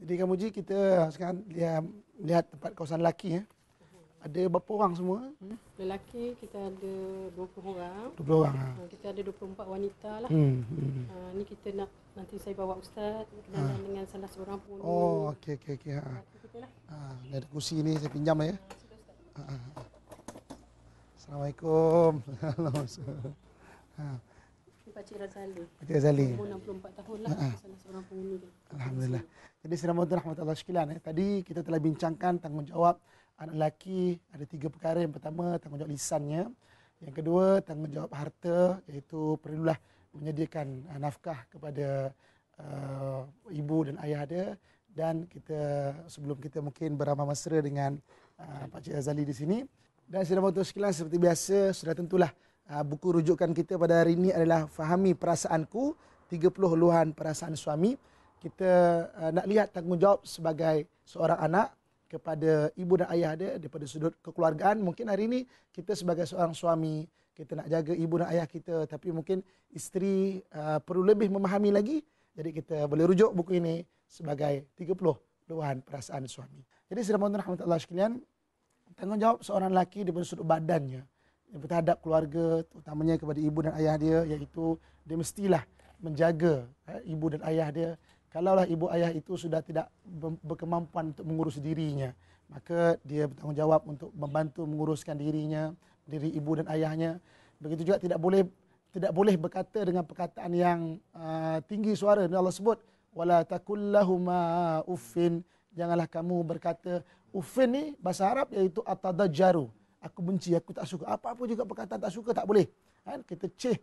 Jadi Kak Muji, kita sekarang lihat tempat kawasan lelaki ya. Ada berapa orang semua? Lelaki kita ada 20 orang. 20 orang. Kita ada 24 wanita lah. Ni kita nak nanti saya bawa ustaz kenalan dengan salah seorang penghuni. Oh, okey. Ada kursi ni saya pinjam ya. Assalamualaikum. Pakcik Razali. Pakcik Razali. Umur 64 tahun lah. Salah seorang penghuni dia. Alhamdulillah. Jadi Assalamualaikum warahmatullahi wabarakatuh. Tadi kita telah bincangkan tanggungjawab anak lelaki. Ada 3 perkara. Yang pertama, tanggungjawab lisannya. Yang kedua, tanggungjawab harta, iaitu perlulah menyediakan nafkah kepada ibu dan ayah dia. Dan kita sebelum kita mungkin beramah mesra dengan Pakcik Razali di sini. Dan Assalamualaikum warahmatullahi wabarakatuh. Seperti biasa, sudah tentulah buku rujukan kita pada hari ini adalah Fahami Perasaanku, 30 luahan perasaan suami. Kita nak lihat tanggungjawab sebagai seorang anak kepada ibu dan ayah dia daripada sudut kekeluargaan. Mungkin hari ini kita sebagai seorang suami, kita nak jaga ibu dan ayah kita, tapi mungkin isteri perlu lebih memahami lagi. Jadi kita boleh rujuk buku ini sebagai 30 luahan perasaan suami. Jadi Assalamualaikum warahmatullahi wabarakatuh. Tanggungjawab seorang lelaki daripada sudut badannya yang terhadap keluarga, terutamanya kepada ibu dan ayah dia, iaitu dia mestilah menjaga ibu dan ayah dia. Kalaulah ibu ayah itu sudah tidak berkemampuan untuk mengurus dirinya, maka dia bertanggungjawab untuk membantu menguruskan diri ibu dan ayahnya. Begitu juga tidak boleh berkata dengan perkataan yang tinggi suara. Allah sebut wala takullahuma uffin, janganlah kamu berkata. Uffin ni bahasa Arab iaitu atadajjaru. Aku benci, aku tak suka. Apa-apa juga perkataan tak suka tak boleh. Kan? Kita cih,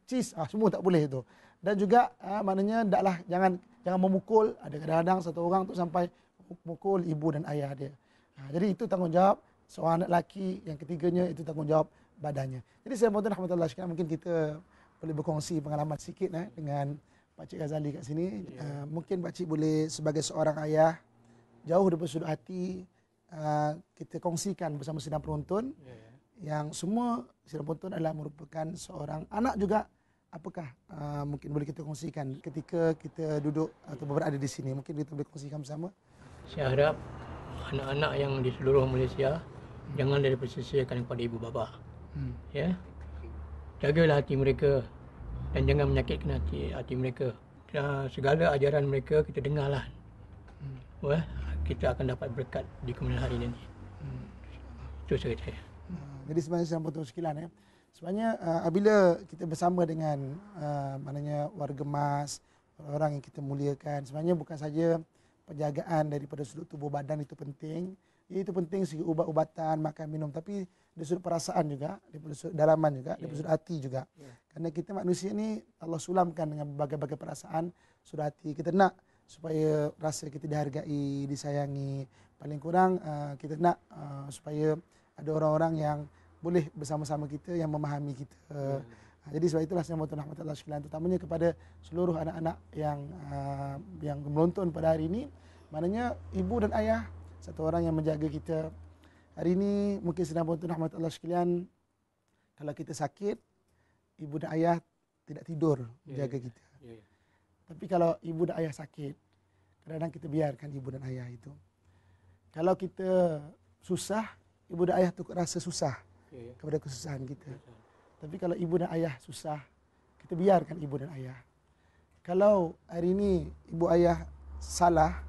cis, semua tak boleh itu. Dan juga maknanya taklah jangan memukul. Ada kadang-kadang satu orang tu sampai memukul ibu dan ayah dia. Jadi itu tanggungjawab seorang anak lelaki. Yang ketiganya itu tanggungjawab badannya. Jadi saya mohon rahmatullah sekalian, mungkin kita boleh berkongsi pengalaman sikit dengan Pakcik Razali kat sini. Mungkin Pakcik boleh sebagai seorang ayah, jauh daripada sudut hati, kita kongsikan bersama sidang penonton yang semua sidang penonton adalah merupakan seorang anak juga. Apakah mungkin boleh kita kongsikan ketika kita duduk atau berada di sini, mungkin kita boleh kongsikan bersama. Saya harap anak-anak yang di seluruh Malaysia jangan dipersesiakan kepada ibu bapa. Ya, jagalah hati mereka dan jangan menyakitkan hati mereka. Segala ajaran mereka kita dengarlah. Kita akan dapat berkat di kemudian hari nanti. Itu cerita saya. Jadi sebenarnya saya potong sekilan ya. Sebenarnya apabila kita bersama dengan maknanya warga emas, orang yang kita muliakan, sebenarnya bukan saja penjagaan daripada sudut tubuh badan itu penting. Itu penting segi ubat-ubatan, makan minum, tapi dari sudut perasaan juga, daripada sudut dalaman juga, daripada sudut hati juga. Kerana kita manusia ni Allah sulamkan dengan berbagai-bagai perasaan sudut hati. Kita nak supaya rasa kita dihargai, disayangi. Paling kurang kita nak supaya ada orang-orang yang boleh bersama-sama kita, yang memahami kita. Jadi sebab itulah saya mohon rahmatullah sekalian, terutamanya kepada seluruh anak-anak yang menonton pada hari ini. Maknanya ibu dan ayah, satu orang yang menjaga kita. Hari ini mungkin sedang mohon rahmatullah sekalian, kalau kita sakit, ibu dan ayah tidak tidur menjaga kita. Tapi kalau ibu dan ayah sakit, kadang-kadang kita biarkan ibu dan ayah itu. Kalau kita susah, ibu dan ayah tu rasa susah kepada kesusahan kita. Tapi kalau ibu dan ayah susah, kita biarkan ibu dan ayah. Kalau hari ini ibu ayah salah,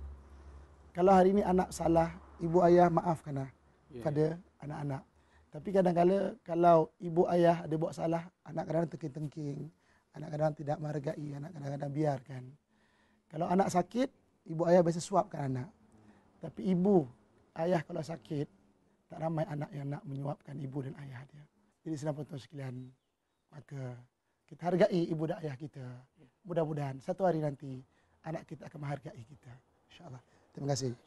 kalau hari ini anak salah, ibu ayah maafkanlah pada anak-anak. Tapi kadang-kadang kalau ibu ayah ada buat salah, anak kadang-kadang tengking-tengking, anak kadang-kadang tidak menghargai, anak kadang-kadang biarkan. Kalau anak sakit, ibu ayah biasa suapkan anak. Tapi ibu, ayah kalau sakit, tak ramai anak yang nak menyuapkan ibu dan ayah dia. Jadi sedang penonton sekalian, maka kita hargai ibu dan ayah kita. Mudah-mudahan satu hari nanti anak kita akan menghargai kita. InsyaAllah. Terima kasih.